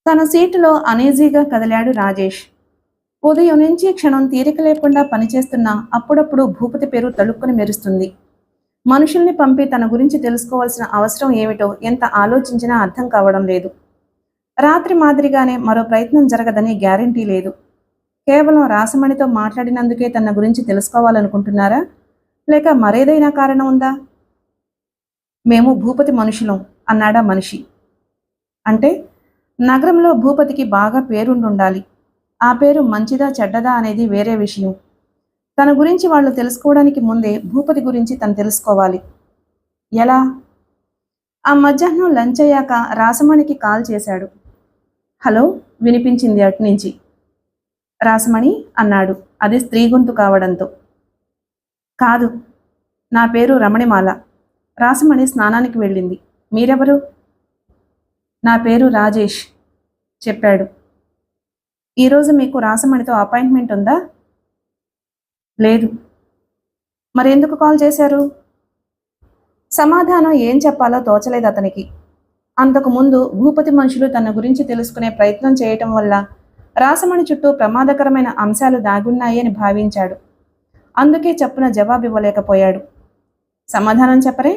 తన సీటులో అనీజీగా కదిలాడు రాజేష్. ఉదయం నుంచి క్షణం తీరిక లేకుండా పనిచేస్తున్నా అప్పుడప్పుడు భూపతి పేరు తళుక్కుని మెరుస్తుంది. మనుషుల్ని పంపి తన గురించి తెలుసుకోవాల్సిన అవసరం ఏమిటో ఎంత ఆలోచించినా అర్థం కావడం లేదు. రాత్రి మాదిరిగానే మరో ప్రయత్నం జరగదని గ్యారంటీ లేదు. కేవలం రాసమణితో మాట్లాడినందుకే తన గురించి తెలుసుకోవాలనుకుంటున్నారా, లేక మరేదైనా కారణం ఉందా? మేము భూపతి మనుషులం అన్నాడా మనిషి. అంటే నగరంలో భూపతికి బాగా పేరుండుండాలి. ఆ పేరు మంచిదా చెడ్డదా అనేది వేరే విషయం. తన గురించి వాళ్ళు తెలుసుకోవడానికి ముందే భూపతి గురించి తను తెలుసుకోవాలి. ఎలా? ఆ మధ్యాహ్నం లంచ్ అయ్యాక రాసమణికి కాల్ చేశాడు. హలో వినిపించింది అటునుంచి. రాసమణి అన్నాడు, అది స్త్రీ గొంతు కావడంతో. కాదు, నా పేరు రమణిమాల. రాసమణి స్నానానికి వెళ్ళింది. మీరెవరు? నా పేరు రాజేష్ చెప్పాడు. ఈరోజు మీకు రాసమణితో అపాయింట్మెంట్ ఉందా? లేదు. మరెందుకు కాల్ చేశారు? సమాధానం ఏం చెప్పాలో తోచలేదు అతనికి. అంతకుముందు భూపతి మనుషులు తన గురించి తెలుసుకునే ప్రయత్నం చేయటం వల్ల రాసమణి చుట్టూ ప్రమాదకరమైన అంశాలు దాగున్నాయి అని భావించాడు. అందుకే చప్పున జవాబివ్వలేకపోయాడు. సమాధానం చెప్పరే?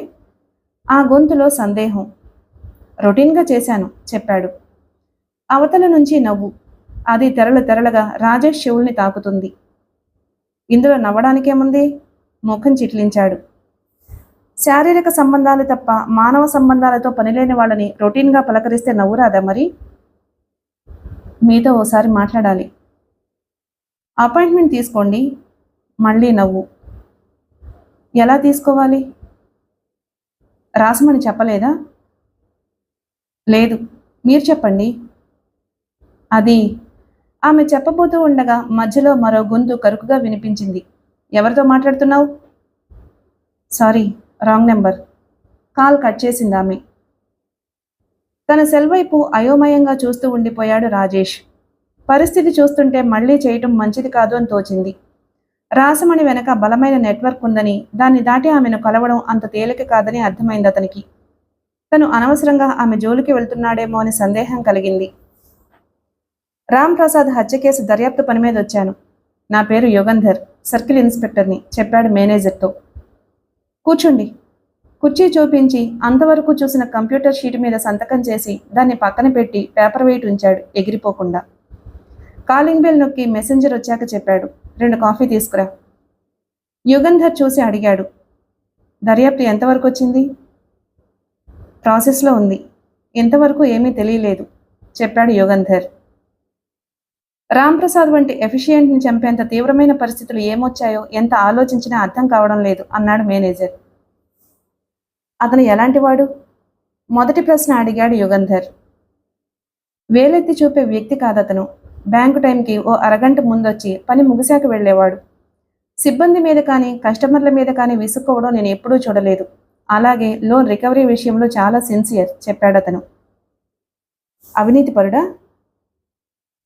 ఆ గొంతులో సందేహం. రొటీన్గా చేశాను చెప్పాడు. అవతల నుంచి నవ్వు. అది తెరలు తెరలుగా రాజేష్ చెవుల్ని తాకుతుంది. ఇందులో నవ్వడానికేముంది? ముఖం చిట్లించాడు. శారీరక సంబంధాలు తప్ప మానవ సంబంధాలతో పనిలేని వాళ్ళని రొటీన్గా పలకరిస్తే నవ్వురాదా మరి? మీతో ఓసారి మాట్లాడాలి. అపాయింట్మెంట్ తీసుకోండి. మళ్ళీ నవ్వు. ఎలా తీసుకోవాలి? రాసమని చెప్పలేదా? లేదు, మీరు చెప్పండి. అది ఆమె చెప్పబోతూ ఉండగా మధ్యలో మరో గొంతు కరుకుగా వినిపించింది. ఎవరితో మాట్లాడుతున్నావు? Sorry, wrong number. Call cut చేసింది ఆమె. తన సెల్ వైపు అయోమయంగా చూస్తూ ఉండిపోయాడు రాజేష్. పరిస్థితి చూస్తుంటే మళ్లీ చేయటం మంచిది కాదు అని తోచింది. రాసమణి వెనక బలమైన నెట్వర్క్ ఉందని, దాన్ని దాటి ఆమెను కలవడం అంత తేలిక కాదని అర్థమైంది అతనికి. తను అనవసరంగా ఆమె జోలికి వెళ్తున్నాడేమో అని సందేహం కలిగింది. రామ్ ప్రసాద్ హత్య కేసు దర్యాప్తు పని మీద వచ్చాను. నా పేరు యుగంధర్, సర్కిల్ ఇన్స్పెక్టర్ని చెప్పాడు మేనేజర్తో. కూర్చోండి. కుర్చీ చూపించి అంతవరకు చూసిన కంప్యూటర్ షీట్ మీద సంతకం చేసి దాన్ని పక్కన పెట్టి పేపర్ వెయిట్ ఉంచాడు ఎగిరిపోకుండా. కాలింగ్ బెల్ నొక్కి మెసెంజర్ వచ్చాక చెప్పాడు, 2 కాఫీ తీసుకురా. యుగంధర్ చూసి అడిగాడు, దర్యాప్తు ఎంతవరకు వచ్చింది? ప్రాసెస్లో ఉంది. ఎంతవరకు ఏమీ తెలియలేదు చెప్పాడు యుగంధర్. రాంప్రసాద్ వంటి ఎఫిషియెంట్ని చంపేంత తీవ్రమైన పరిస్థితులు ఏమొచ్చాయో ఎంత ఆలోచించినా అర్థం కావడం లేదు అన్నాడు మేనేజర్. అతను ఎలాంటివాడు? మొదటి ప్రశ్న అడిగాడు యుగంధర్. వేలెత్తి చూపే వ్యక్తి కాదతను. బ్యాంకు టైంకి ఓ అరగంట ముందొచ్చి పని ముగిశాక వెళ్ళేవాడు. సిబ్బంది మీద కానీ కస్టమర్ల మీద కానీ విసుక్కోవడం నేను ఎప్పుడూ చూడలేదు. అలాగే లోన్ రికవరీ విషయంలో చాలా సిన్సియర్ చెప్పాడతను. అవినీతి పరుడా?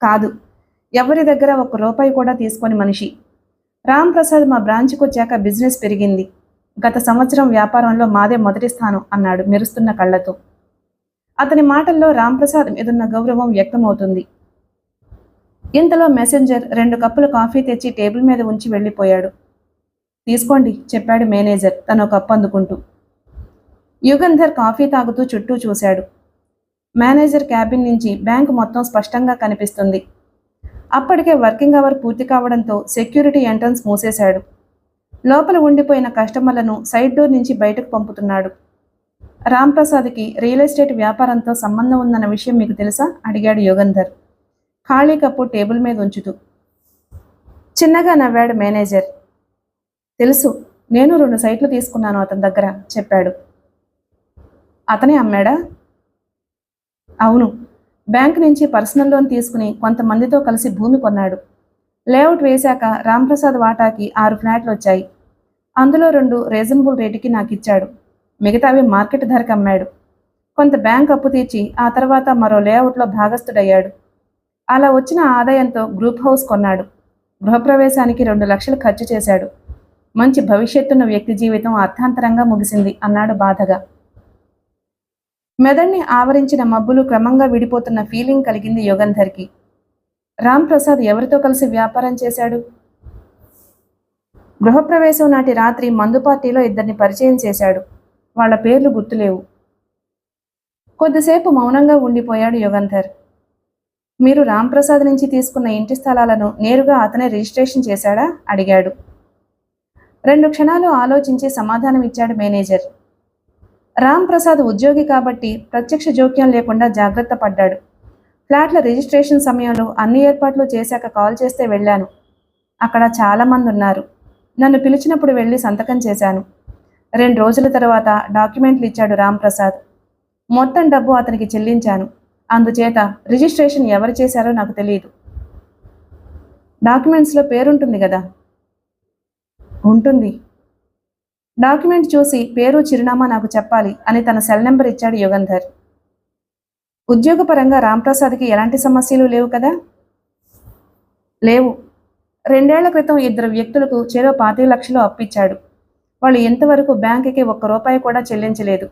కాదు, ఎవరి దగ్గర ₹1 కూడా తీసుకొని మనిషి. రామ్ ప్రసాద్ మా బ్రాంచ్కి వచ్చాక బిజినెస్ పెరిగింది. గత సంవత్సరం వ్యాపారంలో మాదే మొదటి స్థానం అన్నాడు మెరుస్తున్న కళ్ళతో. అతని మాటల్లో రాంప్రసాద్ మీదున్న గౌరవం వ్యక్తమవుతుంది. ఇంతలో మెసెంజర్ 2 కప్పులు కాఫీ తెచ్చి టేబుల్ మీద ఉంచి వెళ్ళిపోయాడు. తీసుకోండి చెప్పాడు మేనేజర్ తను కప్పు అందుకుంటూ. యుగంధర్ కాఫీ తాగుతూ చుట్టూ చూశాడు. మేనేజర్ క్యాబిన్ నుంచి బ్యాంకు మొత్తం స్పష్టంగా కనిపిస్తుంది. అప్పటికే వర్కింగ్ అవర్ పూర్తి కావడంతో సెక్యూరిటీ ఎంట్రన్స్ మూసేశాడు. లోపల ఉండిపోయిన కస్టమర్లను సైడ్ డోర్ నుంచి బయటకు పంపుతున్నాడు. రాంప్రసాద్కి రియల్ ఎస్టేట్ వ్యాపారంతో సంబంధం ఉందన్న విషయం మీకు తెలుసా అడిగాడు యుగంధర్ ఖాళీ కప్పు టేబుల్ మీద ఉంచుతూ. చిన్నగా నవ్వాడు మేనేజర్. తెలుసు, నేను 2 సైట్లు తీసుకున్నాను అతని దగ్గర చెప్పాడు. అతనే అమ్మాడా? అవును, బ్యాంక్ నుంచి పర్సనల్ లోన్ తీసుకుని కొంతమందితో కలిసి భూమి కొన్నాడు. లేఅవుట్ వేశాక రాంప్రసాద్ వాటాకి 6 ఫ్లాట్లు వచ్చాయి. అందులో 2 రీజనబుల్ రేటుకి నాకు ఇచ్చాడు. మిగతావి మార్కెట్ ధరకు అమ్మాడు. కొంత బ్యాంక్ అప్పు తీర్చి ఆ తర్వాత మరో లేఅవుట్లో భాగస్థుడయ్యాడు. అలా వచ్చిన ఆదాయంతో గ్రూప్ హౌస్ కొన్నాడు. గృహప్రవేశానికి 2 లక్షలు ఖర్చు చేశాడు. మంచి భవిష్యత్తున్న వ్యక్తి జీవితం అర్థాంతరంగా ముగిసింది అన్నాడు బాధగా. మెదడుని ఆవరించిన మబ్బులు క్రమంగా విడిపోతున్న ఫీలింగ్ కలిగింది యుగంధర్కి. రామ్ ప్రసాద్ ఎవరితో కలిసి వ్యాపారం చేశాడు? గృహప్రవేశం నాటి రాత్రి మందు పార్టీలో ఇద్దరిని పరిచయం చేశాడు. వాళ్ల పేర్లు గుర్తులేవు. కొద్దిసేపు మౌనంగా ఉండిపోయాడు యుగంధర్. మీరు రాంప్రసాద్ నుంచి తీసుకున్న ఇంటి స్థలాలను నేరుగా అతనే రిజిస్ట్రేషన్ చేశాడా? అడిగాడు. 2 క్షణాలు ఆలోచించి సమాధానం ఇచ్చాడు మేనేజర్. రాంప్రసాద్ ఉద్యోగి కాబట్టి ప్రత్యక్ష జోక్యం లేకుండా జాగ్రత్త పడ్డాడు. ఫ్లాట్ల రిజిస్ట్రేషన్ సమయంలో అన్ని ఏర్పాట్లు చేశాక కాల్ చేస్తే వెళ్ళాను. అక్కడ చాలామంది ఉన్నారు. నన్ను పిలిచినప్పుడు వెళ్ళి సంతకం చేశాను. 2 రోజుల తర్వాత డాక్యుమెంట్లు ఇచ్చాడు రాంప్రసాద్. మొత్తం డబ్బు అతనికి చెల్లించాను. అందుచేత రిజిస్ట్రేషన్ ఎవరు చేశారో నాకు తెలియదు. డాక్యుమెంట్స్లో పేరుంటుంది కదా? ఉంటుంది. డాక్యుమెంట్ చూసి పేరు చిరునామా నాకు చెప్పాలి అని తన సెల్ నెంబర్ ఇచ్చాడు యుగంధర్. ఉద్యోగపరంగా రాంప్రసాద్కి ఎలాంటి సమస్యలు లేవు కదా? లేవు. 2 ఏళ్ల క్రితం 2 వ్యక్తులకు చెరో 25 లక్షలు అప్పిచ్చాడు. వాళ్ళు ఇంతవరకు బ్యాంకుకి ₹1 కూడా చెల్లించలేదు.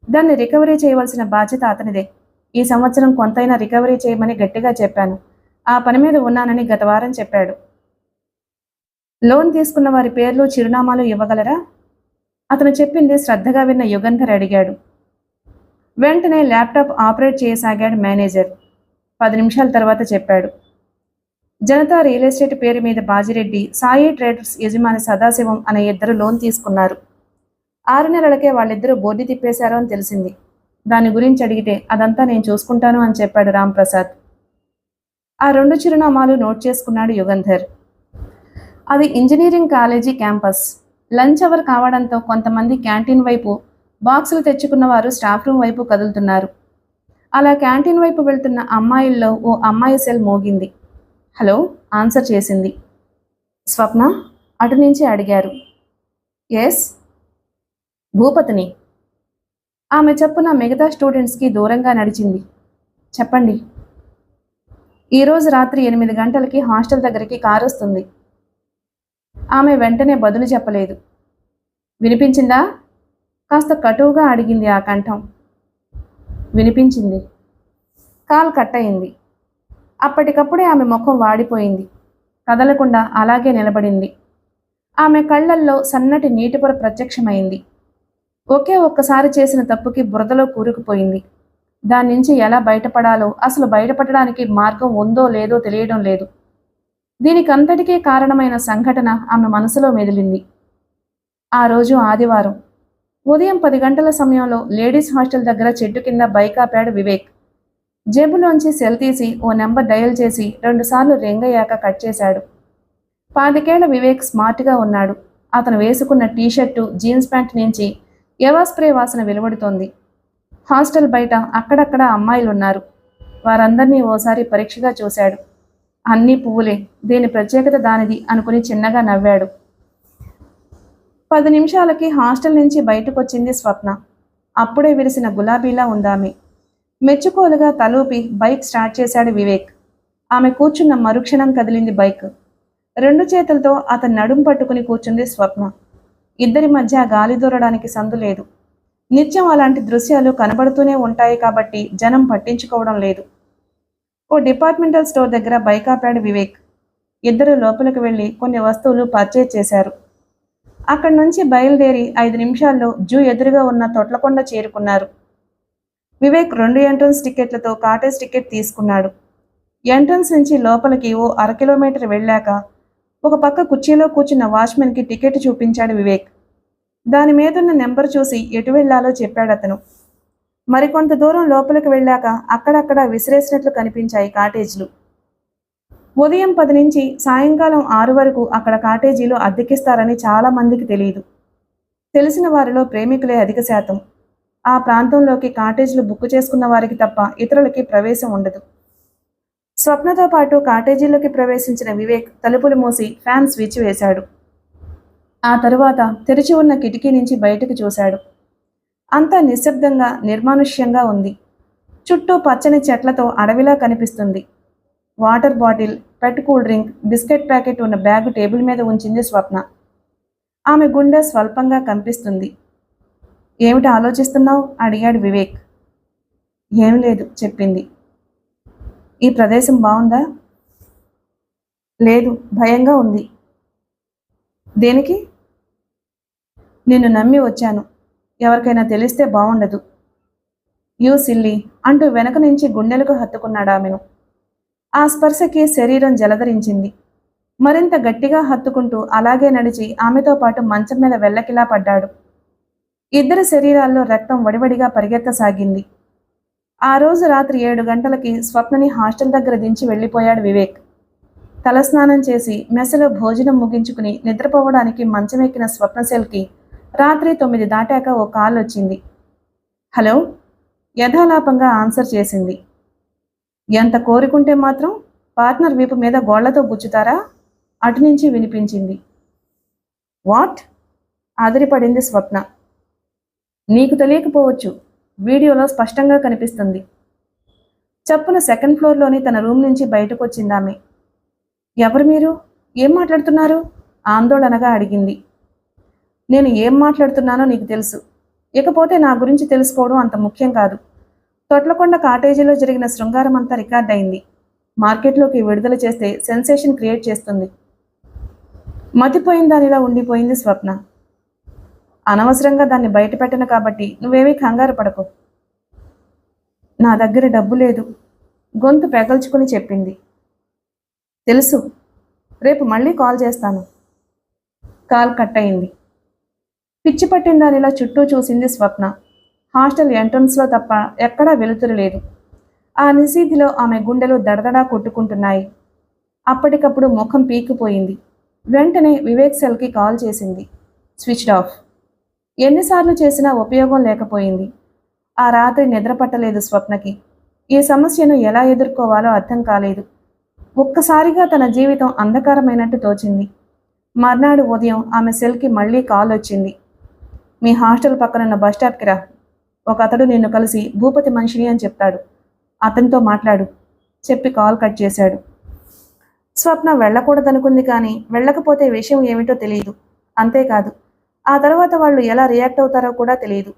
దాన్ని రికవరీ చేయవలసిన బాధ్యత అతనిదే. ఈ సంవత్సరం కొంతైనా రికవరీ చేయమని గట్టిగా చెప్పాను. ఆ పని మీద ఉన్నానని గత వారం చెప్పాడు. లోన్ తీసుకున్న వారి పేర్లు చిరునామాలు ఇవ్వగలరా? అతను చెప్పింది శ్రద్ధగా విన్న యుగంధర్ అడిగాడు. వెంటనే ల్యాప్టాప్ ఆపరేట్ చేయసాగాడు మేనేజర్. 10 నిమిషాల తర్వాత చెప్పాడు. జనతా రియల్ ఎస్టేట్ పేరు మీద బాజిరెడ్డి, సాయి ట్రేడర్స్ యజమాని సదాశివం అనే 2 లోన్ తీసుకున్నారు. 6 నెలలకే వాళ్ళిద్దరూ బోర్డు తిప్పేశారు అని తెలిసింది. దాని గురించి అడిగితే అదంతా నేను చూసుకుంటాను అని చెప్పాడు రాంప్రసాద్. ఆ 2 చిరునామాలు నోట్ చేసుకున్నాడు యుగంధర్. అది engineering college campus. Lunch hour కావడంతో కొంతమంది క్యాంటీన్ వైపు, బాక్సులు తెచ్చుకున్న వారు స్టాఫ్ రూమ్ వైపు కదులుతున్నారు. అలా క్యాంటీన్ వైపు వెళ్తున్న అమ్మాయిల్లో ఓ అమ్మాయి సెల్ మోగింది. హలో ఆన్సర్ చేసింది. స్వప్న? అటు నుంచి అడిగారు. ఎస్. భూపతిని. ఆమె చెప్పున మిగతా స్టూడెంట్స్కి దూరంగా నడిచింది. చెప్పండి. ఈరోజు రాత్రి 8 గంటలకి హాస్టల్ దగ్గరికి కారు వస్తుంది. ఆమె వెంటనే బదులు చెప్పలేదు. వినిపించిందా? కాస్త కటువుగా అడిగింది ఆ కంఠం. వినిపించింది. కాల్ కట్ అయింది. అప్పటికప్పుడే ఆమె ముఖం వాడిపోయింది. కదలకుండా అలాగే నిలబడింది. ఆమె కళ్ళల్లో సన్నటి నీటిపొర ప్రత్యక్షమైంది. ఒకే ఒక్కసారి చేసిన తప్పుకి బురదలో కూరుకుపోయింది. దాని నుంచి ఎలా బయటపడాలో, అసలు బయటపడడానికి మార్గం ఉందో లేదో తెలియడం లేదు. దీనికంతటికీ కారణమైన సంఘటన ఆమె మనసులో మెదిలింది. ఆ రోజు ఆదివారం ఉదయం 10 గంటల సమయంలో లేడీస్ హాస్టల్ దగ్గర చెట్టు కింద బైక్ ఆపాడు వివేక్. జేబులోంచి సెల్ తీసి ఓ నెంబర్ డయల్ చేసి 2 సార్లు రింగ్ అయ్యాక కట్ చేశాడు. 25 వివేక్ స్మార్ట్గా ఉన్నాడు. అతను వేసుకున్న టీషర్టు, జీన్స్ ప్యాంట్ నుంచి ఎవా స్ప్రే వాసన వెలువడుతోంది. హాస్టల్ బయట అక్కడక్కడ అమ్మాయిలున్నారు. వారందరినీ ఓసారి పరీక్షగా చూశాడు. అన్నీ పువ్వులే, దీని ప్రత్యేకత దానిది అనుకుని చిన్నగా నవ్వాడు. 10 నిమిషాలకి హాస్టల్ నుంచి బయటకొచ్చింది స్వప్న. అప్పుడే విరిసిన గులాబీలా ఉందామె. మెచ్చుకోలుగా తలూపి బైక్ స్టార్ట్ చేశాడు వివేక్. ఆమె కూర్చున్న మరుక్షణం కదిలింది బైక్. 2 చేతులతో అతని నడుం పట్టుకుని కూర్చుంది స్వప్న. ఇద్దరి మధ్య గాలి దూరడానికి సందు లేదు. నిత్యం అలాంటి దృశ్యాలు కనబడుతూనే ఉంటాయి కాబట్టి జనం పట్టించుకోవడం లేదు. ఓ డిపార్ట్మెంటల్ స్టోర్ దగ్గర బైక్ ఆపాడు వివేక్. ఇద్దరు లోపలికి వెళ్ళి కొన్ని వస్తువులు పర్చేజ్ చేశారు. అక్కడి నుంచి బయలుదేరి 5 నిమిషాల్లో జూ ఎదురుగా ఉన్న తొట్లకొండ చేరుకున్నారు. వివేక్ 2 ఎంట్రన్స్ టికెట్లతో కాటేజ్ టికెట్ తీసుకున్నాడు. ఎంట్రన్స్ నుంచి లోపలికి ఓ 1/2 కిలోమీటర్ వెళ్ళాక ఒక పక్క కుర్చీలో కూర్చున్న వాచ్మెన్కి టికెట్ చూపించాడు వివేక్. దాని మీదున్న నెంబర్ చూసి ఎటు వెళ్లాలో చెప్పాడు అతను. మరికొంత దూరం లోపలికి వెళ్ళాక అక్కడక్కడ విసిరేసినట్లు కనిపించాయి కాటేజీలు. ఉదయం 10 నుంచి సాయంకాలం 6 వరకు అక్కడ కాటేజీలు అద్దెకిస్తారని చాలా మందికి తెలియదు. తెలిసిన వారిలో ప్రేమికులే అధిక శాతం. ఆ ప్రాంతంలోకి కాటేజీలు బుక్ చేసుకున్న వారికి తప్ప ఇతరులకి ప్రవేశం ఉండదు. స్వప్నతో పాటు కాటేజీలోకి ప్రవేశించిన వివేక్ తలుపులు మూసి ఫ్యాన్ స్విచ్ వేశాడు. ఆ తరువాత తెరిచి ఉన్న కిటికీ నుంచి బయటకు చూశాడు. అంతా నిశ్శబ్దంగా, నిర్మానుష్యంగా ఉంది. చుట్టూ పచ్చని చెట్లతో అడవిలా కనిపిస్తుంది. వాటర్ బాటిల్, పెట్ కూల్ డ్రింక్, బిస్కెట్ ప్యాకెట్ ఉన్న బ్యాగు టేబుల్ మీద ఉంచింది స్వప్న. ఆమె గుండె స్వల్పంగా కంపిస్తుంది. ఏమిటి ఆలోచిస్తున్నావు? అడిగాడు వివేక్. ఏం లేదు చెప్పింది. ఈ ప్రదేశం బాగుందా? లేదు, భయంగా ఉంది. దేనికి? నిన్ను నమ్మి వచ్చాను. ఎవరికైనా తెలిస్తే బాగుండదు. యూ సిల్లీ అంటూ వెనక నుంచి గుండెలకు హత్తుకున్నాడు ఆమెను. ఆ స్పర్శకి శరీరం జలధరించింది. మరింత గట్టిగా హత్తుకుంటూ అలాగే నడిచి ఆమెతో పాటు మంచం మీద వెల్లకిలా పడ్డాడు. ఇద్దరి శరీరాల్లో రక్తం వడివడిగా పరిగెత్తసాగింది. ఆ రోజు రాత్రి 7 గంటలకి స్వప్నని హాస్టల్ దగ్గర దించి వెళ్ళిపోయాడు వివేక్. తలస్నానం చేసి మెసలో భోజనం ముగించుకుని నిద్రపోవడానికి మంచమెక్కిన స్వప్నశైల్కి రాత్రి 9 దాటాక ఓ కాల్ వచ్చింది. హలో, యథాలాపంగా ఆన్సర్ చేసింది. ఎంత కోరుకుంటే మాత్రం పార్ట్నర్ వీపు మీద గోళ్లతో గుచ్చుతారా? అటునుంచి వినిపించింది. వాట్? ఆదిరిపడింది స్వప్న. నీకు తెలియకపోవచ్చు, వీడియోలో స్పష్టంగా కనిపిస్తుంది. చప్పున సెకండ్ ఫ్లోర్లోని తన రూమ్ నుంచి బయటకు వచ్చిందామె. ఎవరు మీరు? ఏం మాట్లాడుతున్నారు? ఆందోళనగా అడిగింది. నేను ఏం మాట్లాడుతున్నానో నీకు తెలుసు. ఇకపోతే నా గురించి తెలుసుకోవడం అంత ముఖ్యం కాదు. తొట్లకొండ కాటేజీలో జరిగిన శృంగారం అంతా రికార్డ్ అయింది. మార్కెట్లోకి విడుదల చేస్తే సెన్సేషన్ క్రియేట్ చేస్తుంది. మతిపోయిన దానిలా ఉండిపోయింది స్వప్న. అనవసరంగా దాన్ని బయటపెట్టను కాబట్టి నువ్వేమీ కంగారు పడకు. నా దగ్గర డబ్బు లేదు, గొంతు పెగల్చుకుని చెప్పింది. తెలుసు, రేపు మళ్ళీ కాల్ చేస్తాను. కాల్ కట్ అయింది. పిచ్చి పట్టిన దానిలా చుట్టూ చూసింది స్వప్న. హాస్టల్ ఎంట్రన్స్లో తప్ప ఎక్కడా వెలుతురు లేదు. ఆ నిశీధిలో ఆమె గుండెలు దడదడా కొట్టుకుంటున్నాయి. అప్పటికప్పుడు ముఖం పీకిపోయింది. వెంటనే వివేక్ సెల్కి కాల్ చేసింది. Switched off. ఎన్నిసార్లు చేసినా ఉపయోగం లేకపోయింది. ఆ రాత్రి నిద్ర పట్టలేదు స్వప్నకి. ఈ సమస్యను ఎలా ఎదుర్కోవాలో అర్థం కాలేదు. ఒక్కసారిగా తన జీవితం అంధకారమైనట్టు తోచింది. మర్నాడు ఉదయం ఆమె సెల్కి మళ్ళీ కాల్ వచ్చింది. మీ హాస్టల్ పక్కనున్న బస్టాప్కి రా. ఒక అతడు నిన్ను కలిసి భూపతి మనిషిని అని చెప్తాడు. అతనితో మాట్లాడు చెప్పి కాల్ కట్ చేశాడు. స్వప్న వెళ్ళకూడదనుకుంది, కానీ వెళ్ళకపోతే విషయం ఏమిటో తెలియదు. అంతేకాదు, ఆ తర్వాత వాళ్ళు ఎలా రియాక్ట్ అవుతారో కూడా తెలియదు.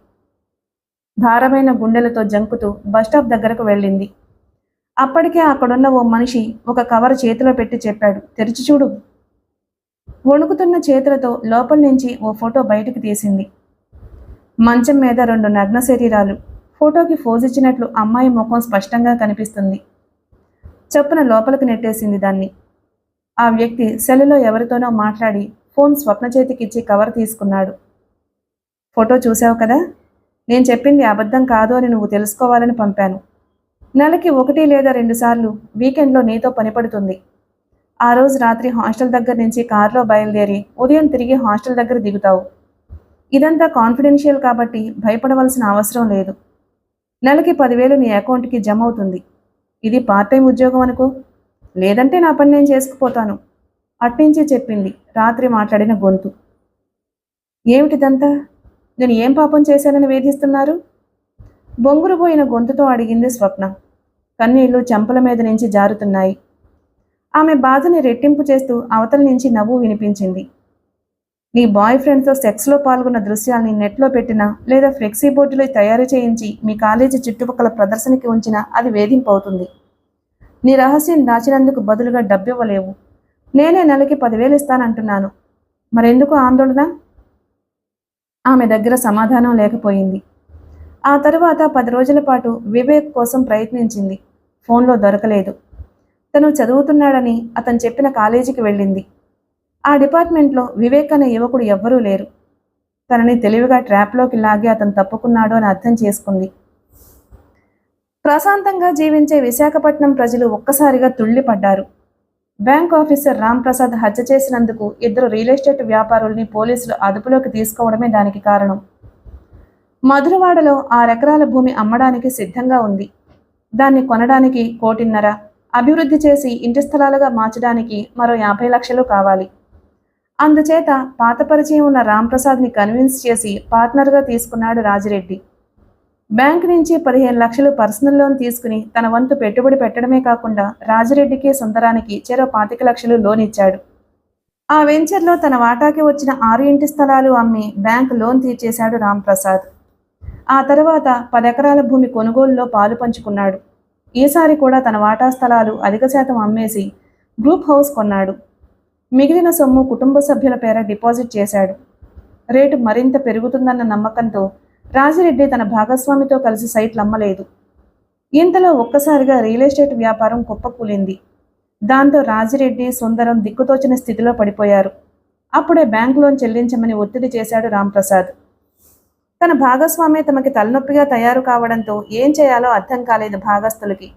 భారమైన గుండెలతో జంకుతూ బస్టాప్ దగ్గరకు వెళ్ళింది. అప్పటికే అక్కడున్న ఓ మనిషి ఒక కవర్ చేతిలో పెట్టి చెప్పాడు, తెరిచి చూడు. వణుకుతున్న చేతులతో లోపల నుంచి ఓ ఫోటో బయటికి తీసింది. మంచం మీద 2 నగ్న శరీరాలు. ఫోటోకి ఫోజ్ ఇచ్చినట్లు అమ్మాయి ముఖం స్పష్టంగా కనిపిస్తుంది. చప్పున లోపలికి నెట్టేసింది దాన్ని. ఆ వ్యక్తి సెల్లులో ఎవరితోనో మాట్లాడి ఫోన్ స్వప్న చేతికిచ్చి కవర్ తీసుకున్నాడు. ఫోటో చూసావు కదా, నేను చెప్పింది అబద్ధం కాదు అని నువ్వు తెలుసుకోవాలని పంపాను. నెలకి 1 లేదా 2 సార్లు వీకెండ్లో నీతో పనిపడుతుంది. ఆ రోజు రాత్రి హాస్టల్ దగ్గర నుంచి కారులో బయలుదేరి ఉదయం తిరిగి హాస్టల్ దగ్గర దిగుతావు. ఇదంతా కాన్ఫిడెన్షియల్ కాబట్టి భయపడవలసిన అవసరం లేదు. నెలకి 10,000 నీ అకౌంట్కి జమ అవుతుంది. ఇది పార్ట్ టైం ఉద్యోగం అనుకో, లేదంటే నా పని నేను చేసుకుపోతాను. అట్నుంచి చెప్పింది రాత్రి మాట్లాడిన గొంతు. ఏమిటిదంతా? నేను ఏం పాపం చేశానని వేధిస్తున్నారు? బొంగురుపోయిన గొంతుతో అడిగింది స్వప్న. కన్నీళ్లు చెంపల మీద నుంచి జారుతున్నాయి. ఆమె బాధని రెట్టింపు చేస్తూ అవతల నుంచి నవ్వు వినిపించింది. నీ బాయ్ ఫ్రెండ్తో సెక్స్లో పాల్గొన్న దృశ్యాల్ని నెట్లో పెట్టినా లేదా ఫ్లెక్సీ బోర్డులో తయారు చేయించి మీ కాలేజీ చుట్టుపక్కల ప్రదర్శనకి ఉంచినా అది వేధింపు అవుతుంది. నీ రహస్యం దాచినందుకు బదులుగా డబ్బివ్వలేవు. నేనే నెలకి 10,000 ఇస్తానంటున్నాను. మరెందుకు ఆందోళన? ఆమె దగ్గర సమాధానం లేకపోయింది. ఆ తరువాత 10 రోజుల పాటు వివేక్ కోసం ప్రయత్నించింది. ఫోన్లో దొరకలేదు. తను చదువుతున్నాడని అతను చెప్పిన కాలేజీకి వెళ్ళింది. ఆ డిపార్ట్మెంట్లో వివేక్ అనే యువకుడు ఎవ్వరూ లేరు. తనని తెలివిగా ట్రాప్లోకి లాగి అతను తప్పుకున్నాడు అని అర్థం చేసుకుంది. ప్రశాంతంగా జీవించే విశాఖపట్నం ప్రజలు ఒక్కసారిగా తుళ్లిపడ్డారు. బ్యాంక్ ఆఫీసర్ రామ్ ప్రసాద్ హత్య చేసినందుకు 2 రియల్ ఎస్టేట్ వ్యాపారుల్ని పోలీసులు అదుపులోకి తీసుకోవడమే దానికి కారణం. మధురవాడలో 6 ఎకరాల భూమి అమ్మడానికి సిద్ధంగా ఉంది. దాన్ని కొనడానికి 1,50,00,000, అభివృద్ధి చేసి ఇంటి స్థలాలుగా మార్చడానికి మరో 50 లక్షలు కావాలి. అందుచేత పాత పరిచయం ఉన్న రామ్ ప్రసాద్ని కన్విన్స్ చేసి పార్ట్నర్గా తీసుకున్నాడు రాజిరెడ్డి. బ్యాంక్ నుంచి 15 లక్షలు పర్సనల్ లోన్ తీసుకుని తన వంతు పెట్టుబడి పెట్టడమే కాకుండా రాజిరెడ్డికి సుందరానికి చెరో 25 లక్షలు లోన్ ఇచ్చాడు. ఆ వెంచర్లో తన వాటాకి వచ్చిన 6 ఇంటి స్థలాలు అమ్మి బ్యాంక్ లోన్ తీర్చేశాడు రామ్ ప్రసాద్. ఆ తర్వాత 10 ఎకరాల భూమి కొనుగోలులో పాలు పంచుకున్నాడు. ఈసారి కూడా తన వాటా స్థలాలు అధిక శాతం అమ్మేసి గ్రూప్ హౌస్ కొన్నాడు. మిగిలిన సొమ్ము కుటుంబ సభ్యుల పేర డిపాజిట్ చేశాడు. రేటు మరింత పెరుగుతుందన్న నమ్మకంతో రాజిరెడ్డి తన భాగస్వామితో కలిసి సైట్లు అమ్మలేదు. ఇంతలో ఒక్కసారిగా రియల్ ఎస్టేట్ వ్యాపారం కుప్పకూలింది. దాంతో రాజిరెడ్డి, సుందరం దిక్కుతోచిన స్థితిలో పడిపోయారు. అప్పుడే బ్యాంక్ లోన్ చెల్లించమని ఒత్తిడి చేశాడు రాంప్రసాద్. తన భాగస్వామి తమకి తలనొప్పిగా తయారు కావడంతో ఏం చేయాలో అర్థం కాలేదు భాగస్థులకి.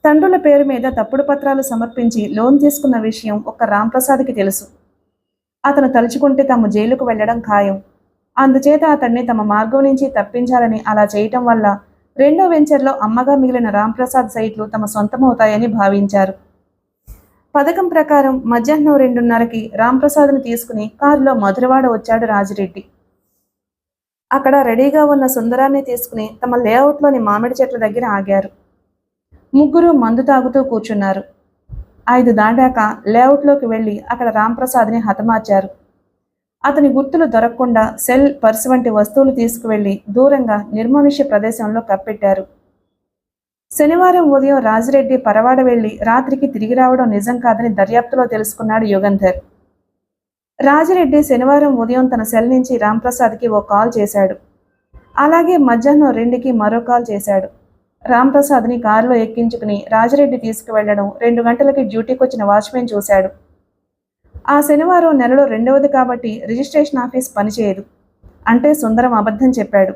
తండ్రుల పేరు మీద తప్పుడు పత్రాలు సమర్పించి లోన్ తీసుకున్న విషయం ఒక్క రాంప్రసాద్కి తెలుసు. అతను తలుచుకుంటే తాము జైలుకు వెళ్లడం ఖాయం. అందుచేత అతన్ని తమ మార్గం నుంచి తప్పించాలని అలా చేయటం వల్ల రెండో వెంచర్లో అమ్మగా మిగిలిన రాంప్రసాద్ సైట్లు తమ సొంతమవుతాయని భావించారు. పథకం ప్రకారం మధ్యాహ్నం 2:30కి రాంప్రసాద్ని తీసుకుని కారులో మధురవాడ వచ్చాడు రాజిరెడ్డి. అక్కడ రెడీగా ఉన్న సుందరాన్ని తీసుకుని తమ లేఅవుట్లోని మామిడి చెట్ల దగ్గర ఆగారు. ముగ్గురు మందు తాగుతూ కూర్చున్నారు. 5 దాటాక లేఅవుట్లోకి వెళ్ళి అక్కడ రాంప్రసాద్ని హతమార్చారు. అతని గుర్తులు దొరకకుండా సెల్, పర్సు వంటి వస్తువులు తీసుకువెళ్లి దూరంగా నిర్మానుష్య ప్రదేశంలో కప్పెట్టారు. శనివారం ఉదయం రాజిరెడ్డి పరవాడ వెళ్లి రాత్రికి తిరిగి రావడం నిజం కాదని దర్యాప్తులో తెలుసుకున్నాడు యుగంధర్. రాజిరెడ్డి శనివారం ఉదయం తన సెల్ నుంచి రాంప్రసాద్కి ఓ కాల్ చేశాడు. అలాగే మధ్యాహ్నం 2కి మరో కాల్ చేశాడు. రాంప్రసాద్ని కారులో ఎక్కించుకుని రాజిరెడ్డి తీసుకువెళ్లడం 2 గంటలకి డ్యూటీకి వచ్చిన వాచ్మెన్ చూశాడు. ఆ శనివారం నెలలో 2వది కాబట్టి రిజిస్ట్రేషన్ ఆఫీస్ పనిచేయదు. అంటే సుందరం అబద్ధం చెప్పాడు.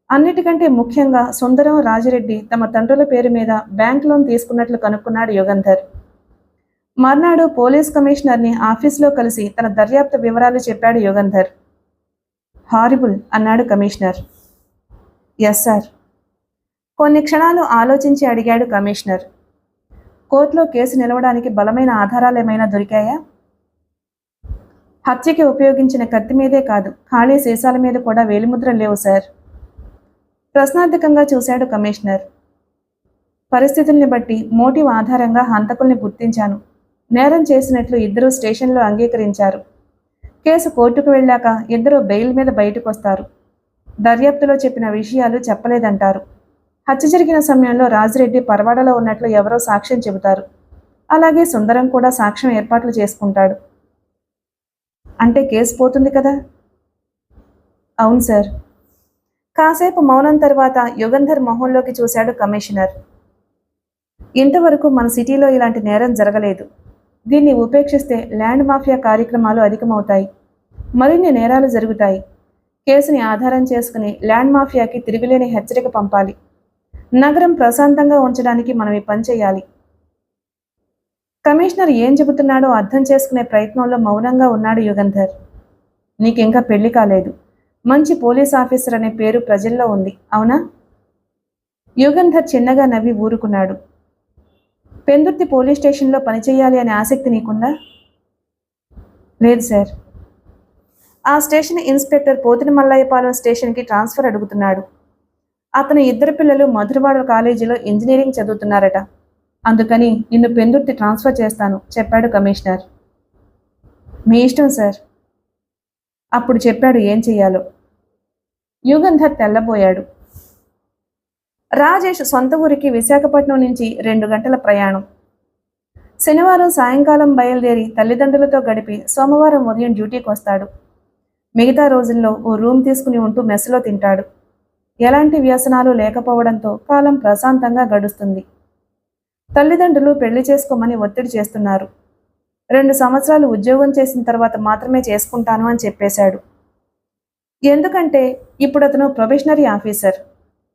అన్నిటికంటే ముఖ్యంగా సుందరం, రాజిరెడ్డి తమ తండ్రుల పేరు మీద బ్యాంక్ లోన్ తీసుకున్నట్లు కనుక్కున్నాడు యుగంధర్. మర్నాడు పోలీస్ కమిషనర్ని ఆఫీసులో కలిసి తన దర్యాప్తు వివరాలు చెప్పాడు యుగంధర్. హారిబుల్ అన్నాడు కమిషనర్. Yes sir. కొన్ని క్షణాలు ఆలోచించి అడిగాడు కమిషనర్. కోర్టులో కేసు నిలవడానికి బలమైన ఆధారాలు ఏమైనా దొరికాయా? హత్యకి ఉపయోగించిన కత్తి మీదే కాదు, ఖాళీ సీసాల మీద కూడా వేలిముద్రలు లేవు సార్. ప్రశ్నార్థకంగా చూశాడు కమిషనర్. పరిస్థితుల్ని బట్టి మోటివ్ ఆధారంగా హంతకుల్ని గుర్తించాను. నేరం చేసినట్లు ఇద్దరూ స్టేషన్లో అంగీకరించారు. కేసు కోర్టుకు వెళ్ళాక ఇద్దరూ బెయిల్ మీద బయటకు వస్తారు. దర్యాప్తులో చెప్పిన విషయాలు చెప్పలేదంటారు. హత్య జరిగిన సమయంలో రాజిరెడ్డి పరవాడలో ఉన్నట్లు ఎవరో సాక్ష్యం చెబుతారు. అలాగే సుందరం కూడా సాక్ష్యం ఏర్పాట్లు చేసుకుంటాడు. అంటే కేసు పోతుంది కదా? అవును సార్. కాసేపు మౌనం తర్వాత యుగంధర్ మొహంలోకి చూశాడు కమిషనర్. ఇంతవరకు మన సిటీలో ఇలాంటి నేరం జరగలేదు. దీన్ని ఉపేక్షిస్తే ల్యాండ్ మాఫియా కార్యక్రమాలు అధికమవుతాయి. మరిన్ని నేరాలు జరుగుతాయి. కేసుని ఆధారం చేసుకుని ల్యాండ్ మాఫియాకి తిరుగులేని హెచ్చరిక పంపాలి. నగరం ప్రశాంతంగా ఉంచడానికి మనం ఈ పని చేయాలి. కమిషనర్ ఏం చెబుతున్నాడో అర్థం చేసుకునే ప్రయత్నంలో మౌనంగా ఉన్నాడు యుగంధర్. నీకింకా పెళ్లి కాలేదు. మంచి పోలీస్ ఆఫీసర్ అనే పేరు ప్రజల్లో ఉంది, అవునా? యుగంధర్ చిన్నగా నవ్వి ఊరుకున్నాడు. పెందుర్తి పోలీస్ స్టేషన్లో పనిచేయాలి అనే ఆసక్తి నీకుందా? లేదు సార్. ఆ స్టేషన్ ఇన్స్పెక్టర్ పోతిన మల్లయ్యపాలెం స్టేషన్కి ట్రాన్స్ఫర్ అడుగుతున్నాడు. అతని 2 పిల్లలు మధురవాడ కాలేజీలో ఇంజనీరింగ్ చదువుతున్నారట. అందుకని నిన్ను పెందుర్తి ట్రాన్స్ఫర్ చేస్తాను చెప్పాడు కమిషనర్. మీ ఇష్టం సార్. అప్పుడు చెప్పాడు ఏం చెయ్యాలో. యుగంధర్ తెల్లబోయాడు. రాజేష్ సొంత ఊరికి విశాఖపట్నం నుంచి 2 గంటల ప్రయాణం. శనివారం సాయంకాలం బయలుదేరి తల్లిదండ్రులతో గడిపి సోమవారం ఉదయం డ్యూటీకి వస్తాడు. మిగతా రోజుల్లో ఓ రూమ్ తీసుకుని ఉంటూ మెస్లో తింటాడు. ఎలాంటి వ్యసనాలు లేకపోవడంతో కాలం ప్రశాంతంగా గడుస్తుంది. తల్లిదండ్రులు పెళ్లి చేసుకోమని ఒత్తిడి చేస్తున్నారు. 2 సంవత్సరాలు ఉద్యోగం చేసిన తర్వాత మాత్రమే చేసుకుంటాను అని చెప్పేశాడు. ఎందుకంటే ఇప్పుడు అతను ప్రొబేషనరీ ఆఫీసర్.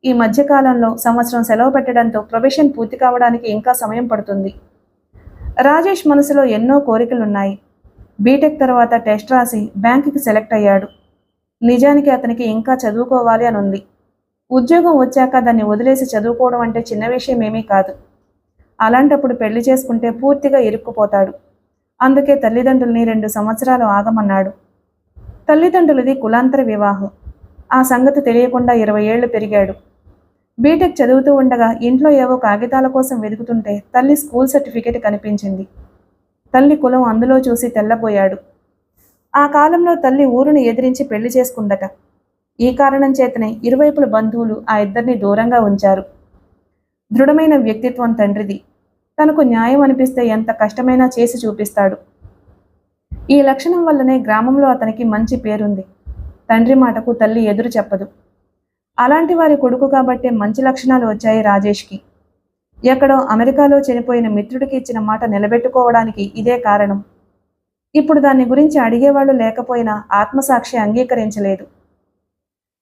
ఈ మధ్యకాలంలో సంవత్సరం సెలవు పెట్టడంతో ప్రొబేషన్ పూర్తి కావడానికి ఇంకా సమయం పడుతుంది. రాజేష్ మనసులో ఎన్నో కోరికలున్నాయి. బీటెక్ తర్వాత టెస్ట్ రాసి బ్యాంకుకి సెలెక్ట్ అయ్యాడు. నిజానికి అతనికి ఇంకా చదువుకోవాలి అని ఉంది. ఉద్యోగం వచ్చాక దాన్ని వదిలేసి చదువుకోవడం అంటే చిన్న విషయం ఏమీ కాదు. అలాంటప్పుడు పెళ్లి చేసుకుంటే పూర్తిగా ఇరుక్కుపోతాడు. అందుకే తల్లిదండ్రుల్ని 2 సంవత్సరాలు ఆగమన్నాడు. తల్లిదండ్రులది కులాంతర వివాహం. ఆ సంగతి తెలియకుండా 20 ఏళ్లు పెరిగాడు. బీటెక్ చదువుతూ ఉండగా ఇంట్లో ఏవో కాగితాల కోసం వెతుకుతుంటే తల్లి స్కూల్ సర్టిఫికేట్ కనిపించింది. తల్లి కులం అందులో చూసి తెల్లబోయాడు. ఆ కాలంలో తల్లి ఊరుని ఎదిరించి పెళ్లి చేసుకుందట. ఈ కారణం చేతనే ఇరువైపుల బంధువులు ఆ ఇద్దరిని దూరంగా ఉంచారు. దృఢమైన వ్యక్తిత్వం తండ్రిది. తనకు న్యాయం అనిపిస్తే ఎంత కష్టమైనా చేసి చూపిస్తాడు. ఈ లక్షణం వల్లనే గ్రామంలో అతనికి మంచి పేరుంది. తండ్రి మాటకు తల్లి ఎదురు చెప్పదు. అలాంటి వారి కొడుకు కాబట్టే మంచి లక్షణాలు వచ్చాయి రాజేష్కి. ఎక్కడో అమెరికాలో చనిపోయిన మిత్రుడికి ఇచ్చిన మాట నిలబెట్టుకోవడానికి ఇదే కారణం. ఇప్పుడు దాన్ని గురించి అడిగేవాళ్ళు లేకపోయినా ఆత్మసాక్షి అంగీకరించలేదు.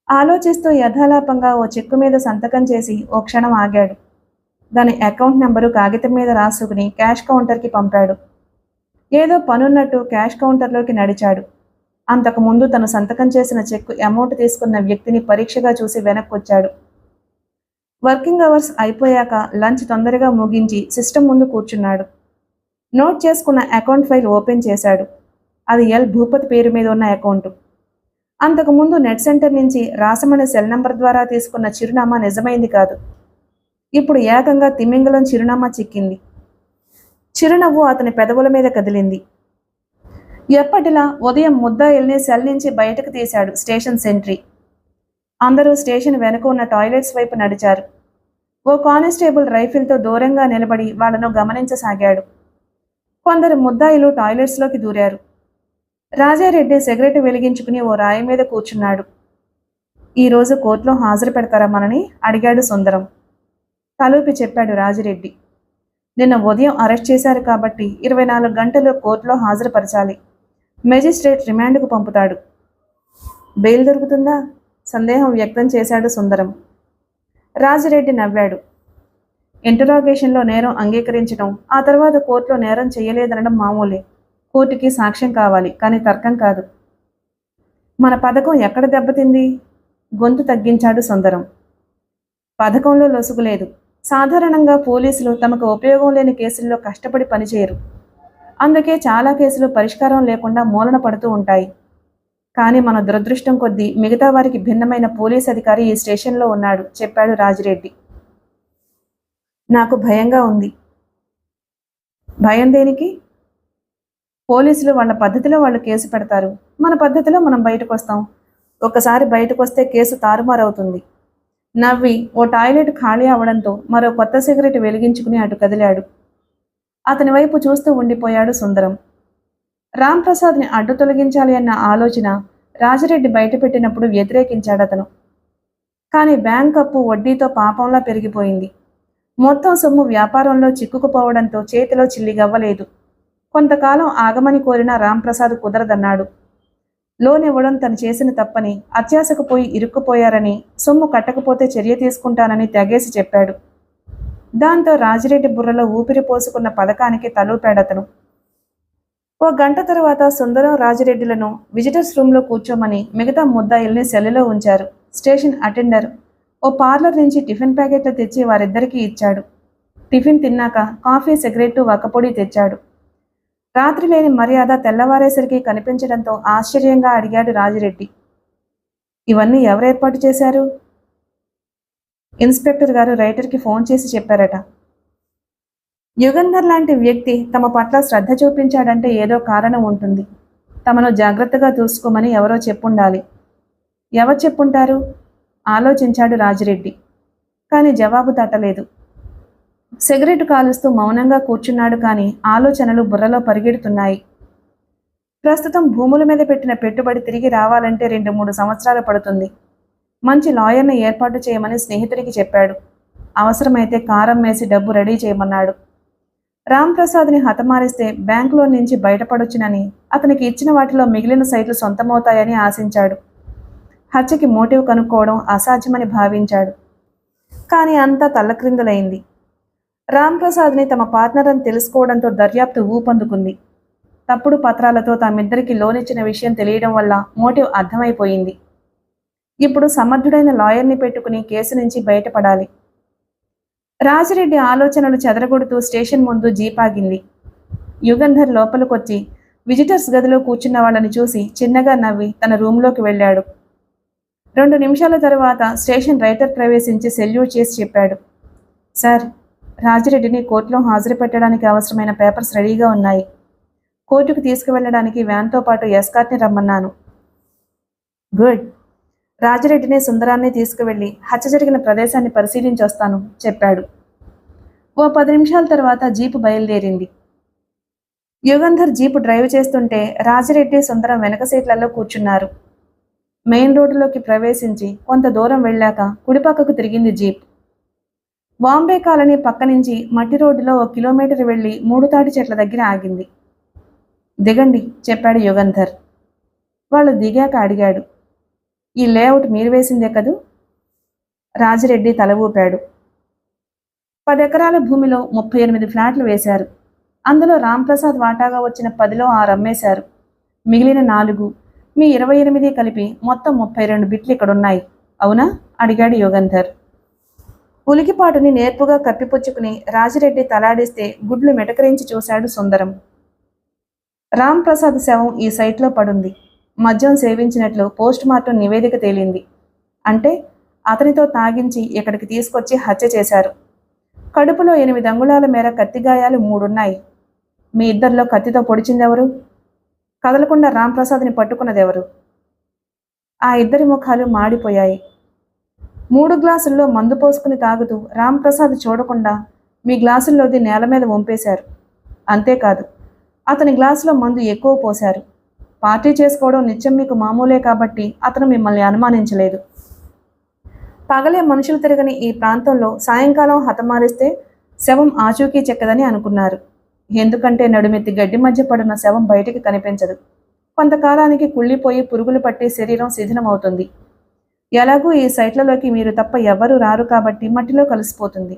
ఆలోచిస్తూ యథాలాపంగా ఓ చెక్కు మీద సంతకం చేసి ఓ క్షణం ఆగాడు. దాని అకౌంట్ నెంబరు కాగితం మీద రాసుకుని క్యాష్ కౌంటర్కి పంపాడు. ఏదో పనున్నట్టు క్యాష్ కౌంటర్లోకి నడిచాడు. అంతకుముందు తను సంతకం చేసిన చెక్కు అమౌంట్ తీసుకున్న వ్యక్తిని పరీక్షగా చూసి వెనక్కొచ్చాడు. వర్కింగ్ అవర్స్ అయిపోయాక లంచ్ తొందరగా ముగించి సిస్టమ్ ముందు కూర్చున్నాడు. నోట్ చేసుకున్న అకౌంట్ ఫైల్ ఓపెన్ చేశాడు. అది ఎల్ భూపతి పేరు మీద ఉన్న అకౌంటు. అంతకుముందు నెట్ సెంటర్ నుంచి రాసమణి సెల్ నంబర్ ద్వారా తీసుకున్న చిరునామా నిజమైంది కాదు. ఇప్పుడు ఏకంగా తిమింగలం చిరునామా చిక్కింది. చిరునవ్వు అతని పెదవుల మీద కదిలింది. ఎప్పటిలా ఉదయం ముద్దాయిల్ని సెల్ నుంచి బయటకు తీశాడు స్టేషన్ సెంట్రీ. అందరూ స్టేషన్ వెనుక ఉన్న టాయిలెట్స్ వైపు నడిచారు. ఓ కానిస్టేబుల్ రైఫిల్తో దూరంగా నిలబడి వాళ్లను గమనించసాగాడు. కొందరు ముద్దాయిలు టాయిలెట్స్లోకి దూరారు. రాజారెడ్డి సిగరెట్ వెలిగించుకుని ఓ రాయి మీద కూర్చున్నాడు. ఈరోజు కోర్టులో హాజరు పెడతారా మనని అడిగాడు సుందరం. తలూపి చెప్పాడు రాజిరెడ్డి. నిన్న ఉదయం అరెస్ట్ చేశారు కాబట్టి 24 గంటలు కోర్టులో హాజరుపరచాలి. మెజిస్ట్రేట్ రిమాండ్కు పంపుతాడు. బెయిల్ దొరుకుతుందా? సందేహం వ్యక్తం చేశాడు సుందరం. రాజిరెడ్డి నవ్వాడు. ఇంటరాగేషన్లో నేరం అంగీకరించడం, ఆ తర్వాత కోర్టులో నేరం చేయలేదనడం మామూలే. కోర్టుకి సాక్ష్యం కావాలి, కానీ తర్కం కాదు. మన పథకం ఎక్కడ దెబ్బతింది? గొంతు తగ్గించాడు సుందరం. పథకంలో లొసుగులేదు. సాధారణంగా పోలీసులు తమకు ఉపయోగం లేని కేసుల్లో కష్టపడి పనిచేయరు. అందుకే చాలా కేసులు పరిష్కారం లేకుండా మూలన పడుతూ ఉంటాయి. కానీ మన దురదృష్టం కొద్దీ మిగతా వారికి భిన్నమైన పోలీస్ అధికారి ఈ స్టేషన్లో ఉన్నాడు, చెప్పాడు రాజిరెడ్డి. నాకు భయంగా ఉంది. భయం దేనికి? పోలీసులు వాళ్ళ పద్ధతిలో వాళ్ళు కేసు పెడతారు. మన పద్ధతిలో మనం బయటకు వస్తాం. ఒకసారి బయటకు వస్తే కేసు తారుమారవుతుంది. నవ్వి ఓ టాయిలెట్ ఖాళీ అవడంతో మరో కొత్త సిగరెట్ వెలిగించుకుని అటు కదిలాడు. అతని వైపు చూస్తూ ఉండిపోయాడు సుందరం. రాంప్రసాద్ని అడ్డు తొలగించాలి అన్న ఆలోచన రాజిరెడ్డి బయటపెట్టినప్పుడు వ్యతిరేకించాడతను. కానీ బ్యాంక్ అప్పు వడ్డీతో పాపంలా పెరిగిపోయింది. మొత్తం సొమ్ము వ్యాపారంలో చిక్కుకుపోవడంతో చేతిలో చిల్లిగవ్వలేదు. కొంతకాలం ఆగమని కోరిన రాంప్రసాద్ కుదరదన్నాడు. లోన్ ఇవ్వడం తను చేసిన తప్పని, అత్యాశకు పోయి ఇరుక్కుపోయారని, సొమ్ము కట్టకపోతే చర్య తీసుకుంటానని తెగేసి చెప్పాడు. దాంతో రాజిరెడ్డి బుర్రలో ఊపిరి పోసుకున్న పథకానికి తలూపాడతను. ఓ గంట తర్వాత సుందరం రాజిరెడ్డిలను విజిటర్స్ రూమ్లో కూర్చోమని మిగతా ముద్దాయిల్ని సెల్లులో ఉంచారు. స్టేషన్ అటెండర్ ఓ పార్లర్ నుంచి టిఫిన్ ప్యాకెట్లు తెచ్చి వారిద్దరికీ ఇచ్చాడు. టిఫిన్ తిన్నాక కాఫీ, సిగరెట్టు, వక్కపొడి తెచ్చాడు. రాత్రి లేని మర్యాద తెల్లవారేసరికి కనిపించడంతో ఆశ్చర్యంగా అడిగాడు రాజిరెడ్డి. ఇవన్నీ ఎవరు ఏర్పాటు చేశారు? ఇన్స్పెక్టర్ గారు రైటర్కి ఫోన్ చేసి చెప్పారట. యుగంధర్ లాంటి వ్యక్తి తమ పట్ల శ్రద్ధ చూపించాడంటే ఏదో కారణం ఉంటుంది. తమను జాగ్రత్తగా చూసుకోమని ఎవరో చెప్పుండాలి. ఎవరు చెప్పుంటారు? ఆలోచించాడు రాజిరెడ్డి. కానీ జవాబు తట్టలేదు. సిగరెట్ కాలుస్తూ మౌనంగా కూర్చున్నాడు. కానీ ఆలోచనలు బుర్రలో పరిగెడుతున్నాయి. ప్రస్తుతం భూముల మీద పెట్టిన పెట్టుబడి తిరిగి రావాలంటే 2-3 సంవత్సరాలు పడుతుంది. మంచి లాయర్ని ఏర్పాటు చేయమని స్నేహితుడికి చెప్పాడు. అవసరమైతే కారం వేసి డబ్బు రెడీ చేయమన్నాడు. రాంప్రసాద్ని హతమారిస్తే బ్యాంకులో నుంచి బయటపడొచ్చునని, అతనికి ఇచ్చిన వాటిలో మిగిలిన సైట్లు సొంతమవుతాయని ఆశించాడు. హత్యకి మోటివ్ కనుక్కోవడం అసాధ్యమని భావించాడు. కానీ అంతా తల్లక్రిందులైంది. రాంప్రసాద్ని తమ పార్ట్నర్ అని తెలుసుకోవడంతో దర్యాప్తు ఊపందుకుంది. తప్పుడు పత్రాలతో తామిద్దరికి లోన్ ఇచ్చిన విషయం తెలియడం వల్ల మోటివ్ అర్థమైపోయింది. ఇప్పుడు సమర్థుడైన లాయర్ని పెట్టుకుని కేసు నుంచి బయటపడాలి. రాజిరెడ్డి ఆలోచనలు చెదరగొడుతూ స్టేషన్ ముందు జీపాగింది. యుగంధర్ లోపలికొచ్చి విజిటర్స్ గదిలో కూర్చున్న వాళ్ళని చూసి చిన్నగా నవ్వి తన రూంలోకి వెళ్ళాడు. 2 నిమిషాల తరువాత స్టేషన్ రైటర్ ప్రవేశించి సెల్యూట్ చేసి చెప్పాడు. సార్, రాజిరెడ్డిని కోర్టులో హాజరు పెట్టడానికి అవసరమైన పేపర్స్ రెడీగా ఉన్నాయి. కోర్టుకు తీసుకువెళ్ళడానికి వ్యాన్తో పాటు ఎస్కార్ట్ని రమ్మన్నాను. గుడ్. రాజిరెడ్డిని సుందరాన్ని తీసుకువెళ్లి హత్య జరిగిన ప్రదేశాన్ని పరిశీలించి వస్తాను చెప్పాడు. ఓ 10 నిమిషాల తర్వాత జీపు బయలుదేరింది. యుగంధర్ జీపు డ్రైవ్ చేస్తుంటే రాజిరెడ్డి సుందరం వెనక సీట్లలో కూర్చున్నారు. మెయిన్ రోడ్డులోకి ప్రవేశించి కొంత దూరం వెళ్ళాక కుడిపక్కకు తిరిగింది జీప్. బాంబే కాలనీ పక్క నుంచి మట్టి రోడ్డులో 1 కిలోమీటర్ వెళ్లి 3 తాటి చెట్ల దగ్గర ఆగింది. దిగండి చెప్పాడు యుగంధర్. వాళ్ళు దిగాక అడిగాడు, ఈ లేఅవుట్ మీరు వేసిందే కదూ? రాజిరెడ్డి తల ఊపాడు. 10 ఎకరాల భూమిలో 38 ఫ్లాట్లు వేశారు. అందులో రాంప్రసాద్ వాటాగా వచ్చిన 10లో 6 అమ్మేశారు. మిగిలిన 4 మీ 28 కలిపి మొత్తం 32 బిట్లు ఇక్కడున్నాయి, అవునా? అడిగాడు యుగంధర్. ఉలికిపాటుని నేర్పుగా కప్పిపుచ్చుకుని రాజిరెడ్డి తలాడిస్తే గుడ్లు మెటకరించి చూశాడు సుందరం. రాంప్రసాద్ శవం ఈ సైట్లో పడుంది. మద్యం సేవించినట్లు పోస్టుమార్టం నివేదిక తేలింది. అంటే అతనితో తాగించి ఇక్కడికి తీసుకొచ్చి హత్య చేశారు. కడుపులో 8 అంగుళాల మేర కత్తిగాయాలు 3 ఉన్నాయి. మీ ఇద్దరిలో కత్తితో పొడిచిందెవరు? కదలకుండా రాంప్రసాద్ని పట్టుకున్నదెవరు? ఆ ఇద్దరి ముఖాలు మాడిపోయాయి. 3 గ్లాసుల్లో మందు పోసుకుని తాగుతూ రాంప్రసాద్ చూడకుండా మీ గ్లాసుల్లోది నేల మీద వంపేశారు. అంతేకాదు, అతని గ్లాసులో మందు ఎక్కువ పోశారు. పార్టీ చేసుకోవడం నిత్యం మీకు మామూలే కాబట్టి అతను మిమ్మల్ని అనుమానించలేదు. పగలే మనుషులు తిరగని ఈ ప్రాంతంలో సాయంకాలం హతమారిస్తే శవం ఆచూకీ చెక్కదని అనుకున్నారు. ఎందుకంటే నడుమెత్తి గడ్డి మధ్య పడిన శవం బయటికి కనిపించదు. కొంతకాలానికి కుళ్ళిపోయి పురుగులు పట్టి శరీరం శిథిలమవుతుంది. ఎలాగూ ఈ సైట్లలోకి మీరు తప్ప ఎవ్వరూ రారు కాబట్టి మట్టిలో కలిసిపోతుంది.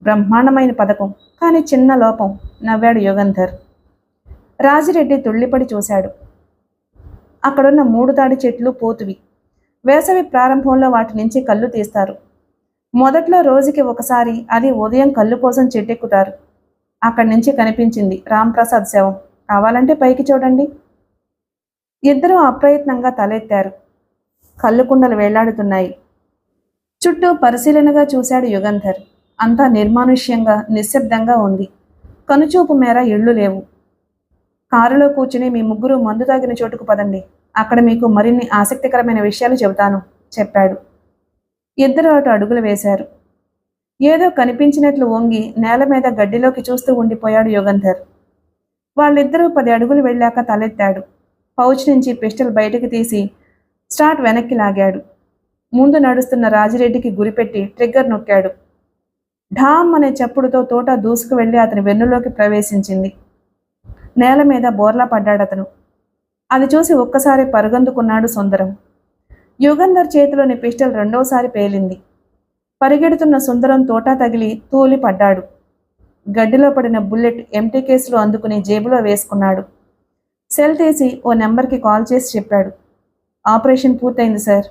బ్రహ్మాండమైన పథకం, కానీ చిన్న లోపం నవ్వాడు యుగంధర్. రాజిరెడ్డి తుళ్ళిపడి చూశాడు. అక్కడున్న 3 తాడి చెట్లు పోతువి. వేసవి ప్రారంభంలో వాటి నుంచి కళ్ళు తీస్తారు. మొదట్లో రోజుకి ఒకసారి, అది ఉదయం కళ్ళు కోసం చెట్టెక్కుతారు. అక్కడి నుంచి కనిపించింది రాంప్రసాద్ శవం. కావాలంటే పైకి చూడండి. ఇద్దరూ అప్రయత్నంగా తలెత్తారు. కళ్ళు కుండలు వేలాడుతున్నాయి. చుట్టూ పరిశీలనగా చూశాడు యుగంధర్. అంతా నిర్మానుష్యంగా నిశ్శబ్దంగా ఉంది. కనుచూపు మేర ఇళ్ళు లేవు. కారులో కూర్చుని మీ ముగ్గురు మందు తాగిన చోటుకు పదండి. అక్కడ మీకు మరిన్ని ఆసక్తికరమైన విషయాలు చెబుతాను చెప్పాడు. ఇద్దరు అటు అడుగులు వేశారు. ఏదో కనిపించినట్లు వంగి నేల మీద గడ్డిలోకి చూస్తూ ఉండిపోయాడు యుగంధర్. వాళ్ళిద్దరూ 10 అడుగులు వెళ్ళాక తలెత్తాడు. పౌచ్ నుంచి పిస్టల్ బయటకు తీసి స్టార్ట్ వెనక్కి లాగాడు. ముందు నడుస్తున్న రాజిరెడ్డికి గురిపెట్టి ట్రిగ్గర్ నొక్కాడు. ఢామ్ అనే చప్పుడుతో తోట దూసుకు వెళ్ళి అతని వెన్నులోకి ప్రవేశించింది. నేల మీద బోర్లా పడ్డాడతను. అది చూసి ఒక్కసారి పరుగందుకున్నాడు సుందరం. యుగంధర్ చేతిలోని పిస్టల్ రెండోసారి పేలింది. పరిగెడుతున్న సుందరం తోట తగిలి తూలి పడ్డాడు. గడ్డిలో పడిన బుల్లెట్ ఎంటీ కేసులో అందుకుని జేబులో వేసుకున్నాడు. సెల్ తీసి ఓ నెంబర్కి కాల్ చేసి చెప్పాడు. ఆపరేషన్ పూర్తయింది సార్.